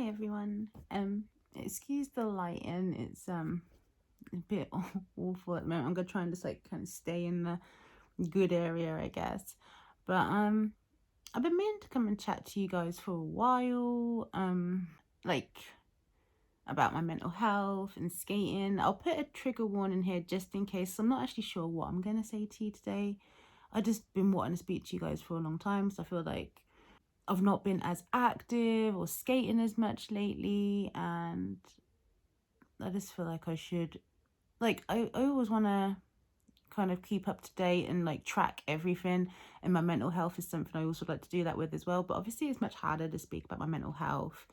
Hi everyone. Excuse the lighting. It's a bit awful at the moment. I'm gonna try and just kind of stay in the good area, I guess. But I've been meaning to come and chat to you guys for a while. Like about my mental health and skating. I'll put a trigger warning here just in case. I'm not actually sure what I'm gonna say to you today. I've just been wanting to speak to you guys for a long time, so I feel like I've not been as active or skating as much lately, and I just feel like I should, I always want to kind of keep up to date and track everything, and my mental health is something I also like to do that with as well. But obviously it's much harder to speak about my mental health,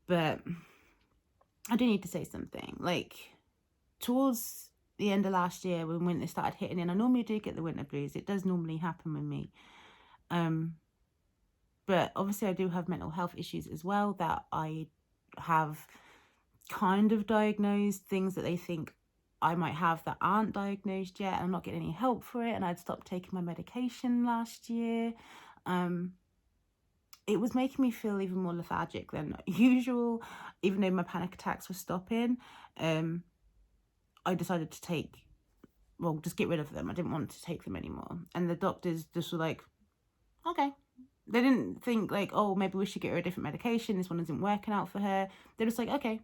but I do need to say something. Towards the end of last year, when winter started hitting in, I normally do get the winter blues. It does normally happen with me. But obviously I do have mental health issues as well that I have kind of diagnosed, things that they think I might have that aren't diagnosed yet. I'm not getting any help for it, and I'd stopped taking my medication last year. It was making me feel even more lethargic than usual, even though my panic attacks were stopping. I decided to just get rid of them. I didn't want to take them anymore. And the doctors just were like, okay. They didn't think oh, maybe we should get her a different medication. This one isn't working out for her. They're just like, okay.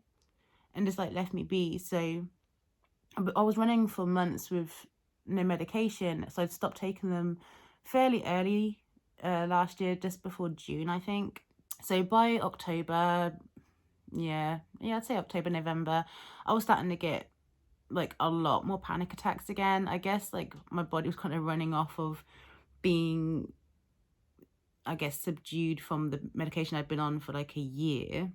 And just left me be. So I was running for months with no medication. So I'd stopped taking them fairly early last year, just before June, I think. So by October, I'd say October, November, I was starting to get a lot more panic attacks again. I guess my body was kind of running off of being, I guess, subdued from the medication I'd been on for a year.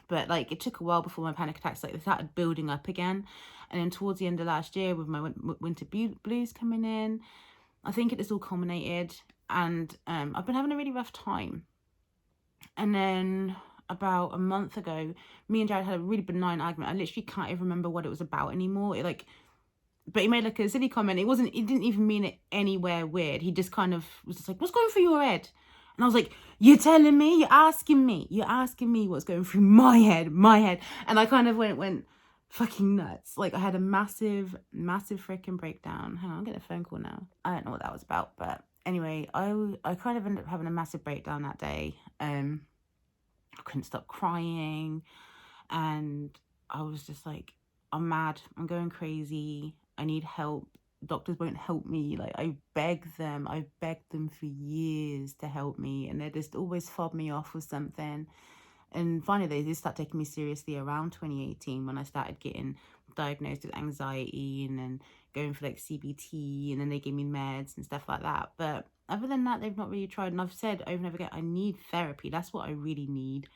But it took a while before my panic attacks they started building up again. And then towards the end of last year, with my winter blues coming in, I think it has all culminated, and I've been having a really rough time. And then about a month ago, me and Jared had a really benign argument. I literally can't even remember what it was about anymore. But he made a silly comment. He didn't even mean it anywhere weird. He just kind of was just like, what's going through your head? And I was like, you're telling me? You're asking me what's going through my head. And I kind of went fucking nuts. I had a massive freaking breakdown. Hang on, I'm getting a phone call now. I don't know what that was about. But anyway, I kind of ended up having a massive breakdown that day. I couldn't stop crying. And I was just like, I'm mad. I'm going crazy. I need help. Doctors won't help me. I begged them for years to help me, and they just always fobbed me off with something. And finally they did start taking me seriously around 2018, when I started getting diagnosed with anxiety and then going for CBT, and then they gave me meds and stuff like that. But other than that, they've not really tried. And I've said over and over again, I need therapy. That's what I really need.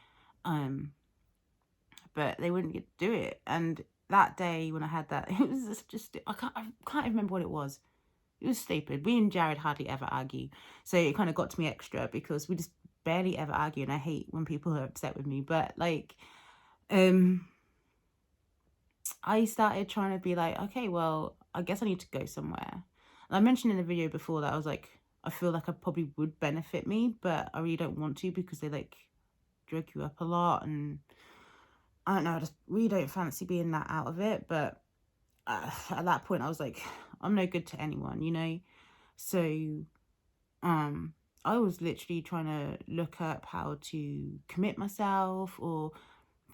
But they wouldn't do it. And that day when I had that, it was just I can't even remember what it was. It was stupid. Me and Jared hardly ever argue, so it kind of got to me extra because we just barely ever argue, and I hate when people are upset with me. But I started trying to be okay, well, I guess I need to go somewhere. And I mentioned in the video before that I was like, I feel like I probably would benefit me, but I really don't want to, because they drug you up a lot, and I don't know, I just really don't fancy being that out of it. But at that point I was like, I'm no good to anyone, So I was literally trying to look up how to commit myself, or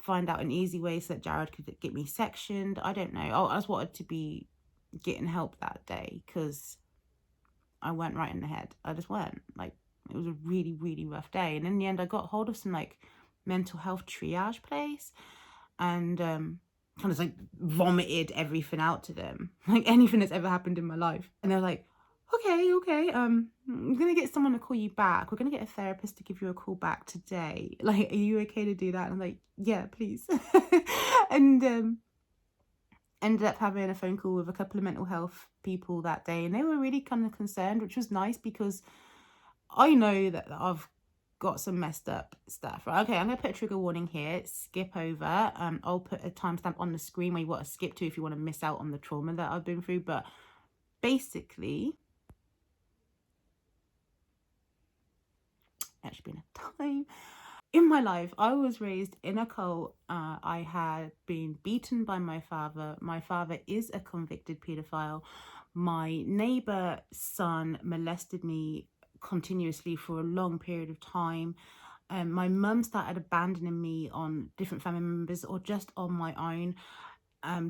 find out an easy way so that Jared could get me sectioned. I don't know. I just wanted to be getting help that day, because I went right in the head. I just went. It was a really, really rough day. And in the end, I got hold of some mental health triage place, and kind of vomited everything out to them, anything that's ever happened in my life. And they're like, okay, I'm gonna get someone to call you back. We're gonna get a therapist to give you a call back today. Are you okay to do that? And I'm like, yeah, please. And ended up having a phone call with a couple of mental health people that day, and they were really kind of concerned, which was nice, because I know that I've got some messed up stuff. Right, okay, I'm gonna put a trigger warning here. Skip over. I'll put a timestamp on the screen where you want to skip to if you want to miss out on the trauma that I've been through. But basically, actually been a time. in my life, I was raised in a cult. I had been beaten by my father. My father is a convicted pedophile. My neighbor son molested me continuously for a long period of time. My mum started abandoning me on different family members or just on my own.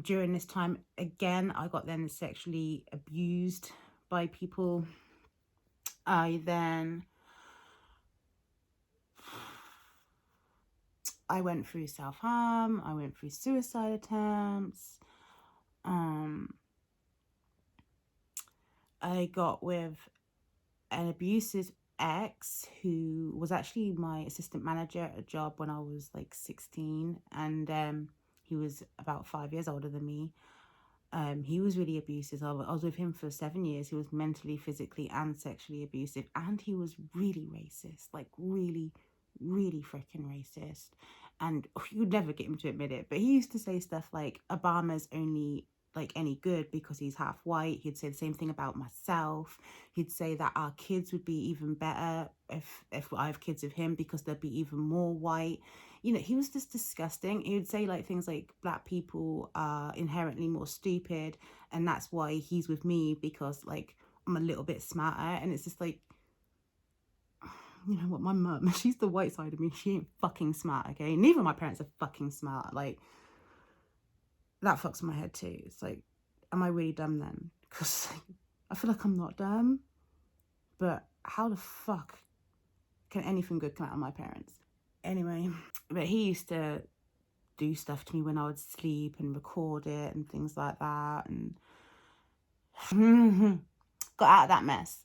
During this time, again, I got then sexually abused by people. I went through self-harm. I went through suicide attempts. I got with an abusive ex who was actually my assistant manager at a job when I was like 16, and he was about 5 years older than me. He was really abusive. I was with him for 7 years. He was mentally, physically, and sexually abusive, and he was really racist, like really, really freaking racist. And you'd never get him to admit it, but he used to say stuff like Obama's only like any good because he's half white. He'd say the same thing about myself. He'd say that our kids would be even better if I have kids of him because they'd be even more white. You know, he was just disgusting. He would say like things like black people are inherently more stupid and that's why he's with me because like I'm a little bit smarter. And it's just like, you know what, my mum, she's the white side of me. She ain't fucking smart, okay? Neither of my parents are fucking smart. Like, that fucks in my head too. It's like, am I really dumb then? Because I feel like I'm not dumb, but how the fuck can anything good come out of my parents? Anyway, but he used to do stuff to me when I would sleep and record it and things like that, and got out of that mess.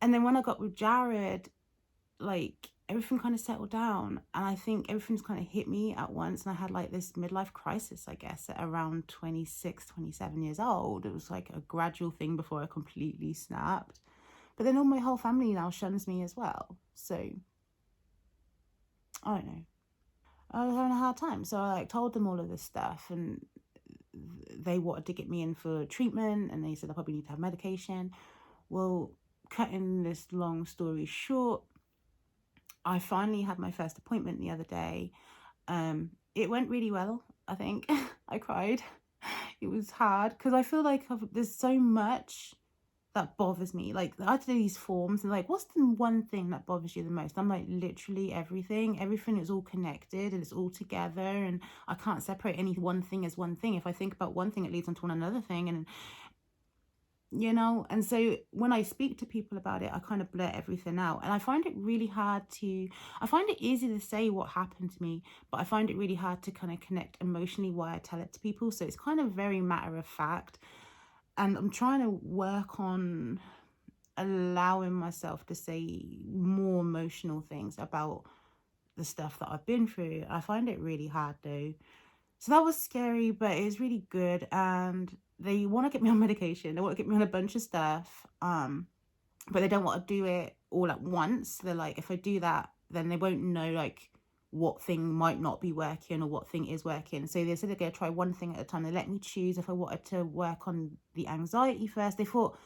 And then when I got with Jared, like everything kind of settled down, and I think everything's kind of hit me at once, and I had like this midlife crisis, I guess, at around 26, 27 years old. It was like a gradual thing before I completely snapped. But then all my whole family now shuns me as well, so I don't know. I was having a hard time, so I like told them all of this stuff, and they wanted to get me in for treatment, and they said I probably need to have medication. Well, cutting this long story short, I finally had my first appointment the other day. It went really well, I think. I cried. It was hard because I feel like there's so much that bothers me. Like, I do these forms and like, what's the one thing that bothers you the most? I'm like, literally everything. Everything is all connected and it's all together, and I can't separate any one thing as one thing. If I think about one thing, it leads on to another thing, and you know. And so when I speak to people about it, I kind of blurt everything out, and I find it really hard to, I find it easy to say what happened to me, but I find it really hard to kind of connect emotionally why I tell it to people. So it's kind of very matter of fact, and I'm trying to work on allowing myself to say more emotional things about the stuff that I've been through. I find it really hard though. So that was scary, but it was really good. And they want to get me on medication. They want to get me on a bunch of stuff. But they don't want to do it all at once. They're like, if I do that, then they won't know like what thing might not be working or what thing is working. So they said they're going to try one thing at a time. They let me choose if I wanted to work on the anxiety first. They thought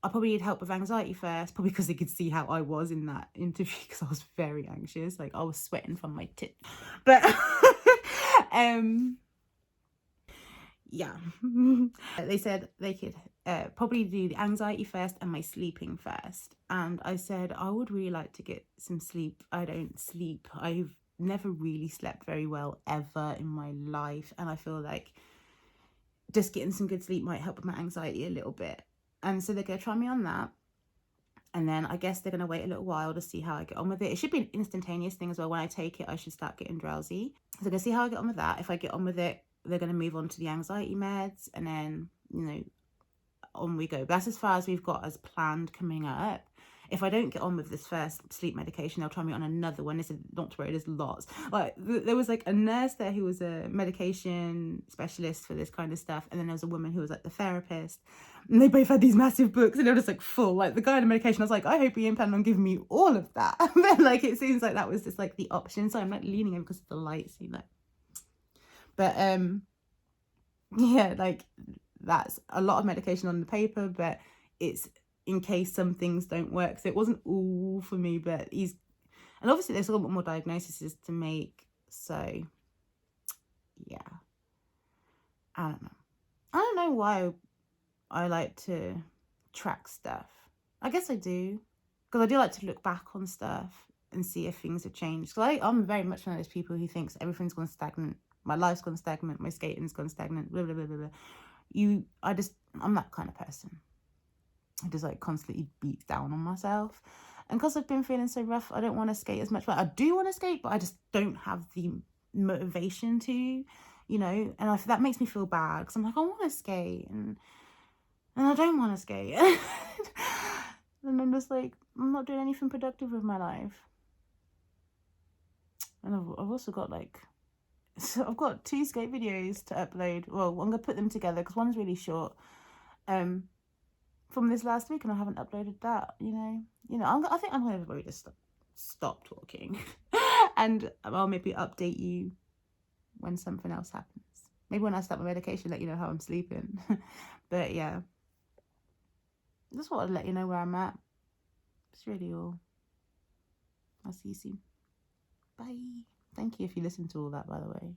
I probably need help with anxiety first, probably because they could see how I was in that interview, because I was very anxious. Like, I was sweating from my tits. But yeah. They said they could probably do the anxiety first and my sleeping first. And I said, I would really like to get some sleep. I don't sleep. I've never really slept very well ever in my life. And I feel like just getting some good sleep might help with my anxiety a little bit. And so they're going to try me on that. And then I guess they're going to wait a little while to see how I get on with it. It should be an instantaneous thing as well. When I take it, I should start getting drowsy. So they're going to see how I get on with that. If I get on with it, they're going to move on to the anxiety meds. And then, you know, on we go. But that's as far as we've got as planned coming up. If I don't get on with this first sleep medication, they'll try me on another one. They said, not to worry, there's lots. Like, there was like a nurse there who was a medication specialist for this kind of stuff. And then there was a woman who was like the therapist. And they both had these massive books and they were just like full. Like, the guy on the medication, I was like, I hope he ain't planning on giving me all of that. But like, it seems like that was just like the option. So I'm like leaning in because of the lights, you know. But yeah, like, that's a lot of medication on the paper, but it's in case some things don't work. So it wasn't all for me, but And obviously there's a lot more diagnoses to make. So, yeah. I don't know. I don't know why I like to track stuff. I guess I do. Because I do like to look back on stuff and see if things have changed. Because I'm very much one of those people who thinks everything's gone stagnant. My life's gone stagnant. My skating's gone stagnant. Blah, blah, blah, blah, blah. I'm that kind of person. I just like constantly beats down on myself. And because I've been feeling so rough, I don't want to skate as much. But I do want to skate, but I just don't have the motivation to, you know. And that makes me feel bad because I'm like, I want to skate and I don't want to skate. And I'm just like, I'm not doing anything productive with my life. And I've also got so I've got 2 skate videos to upload. Well, I'm gonna put them together because one's really short. From this last week, and I haven't uploaded that. You know. I think I'm gonna probably just stop talking, and I'll maybe update you when something else happens. Maybe when I start my medication, let you know how I'm sleeping. But yeah, just want to let you know where I'm at. It's really all. I'll see you soon. Bye. Thank you if you listened to all that, by the way.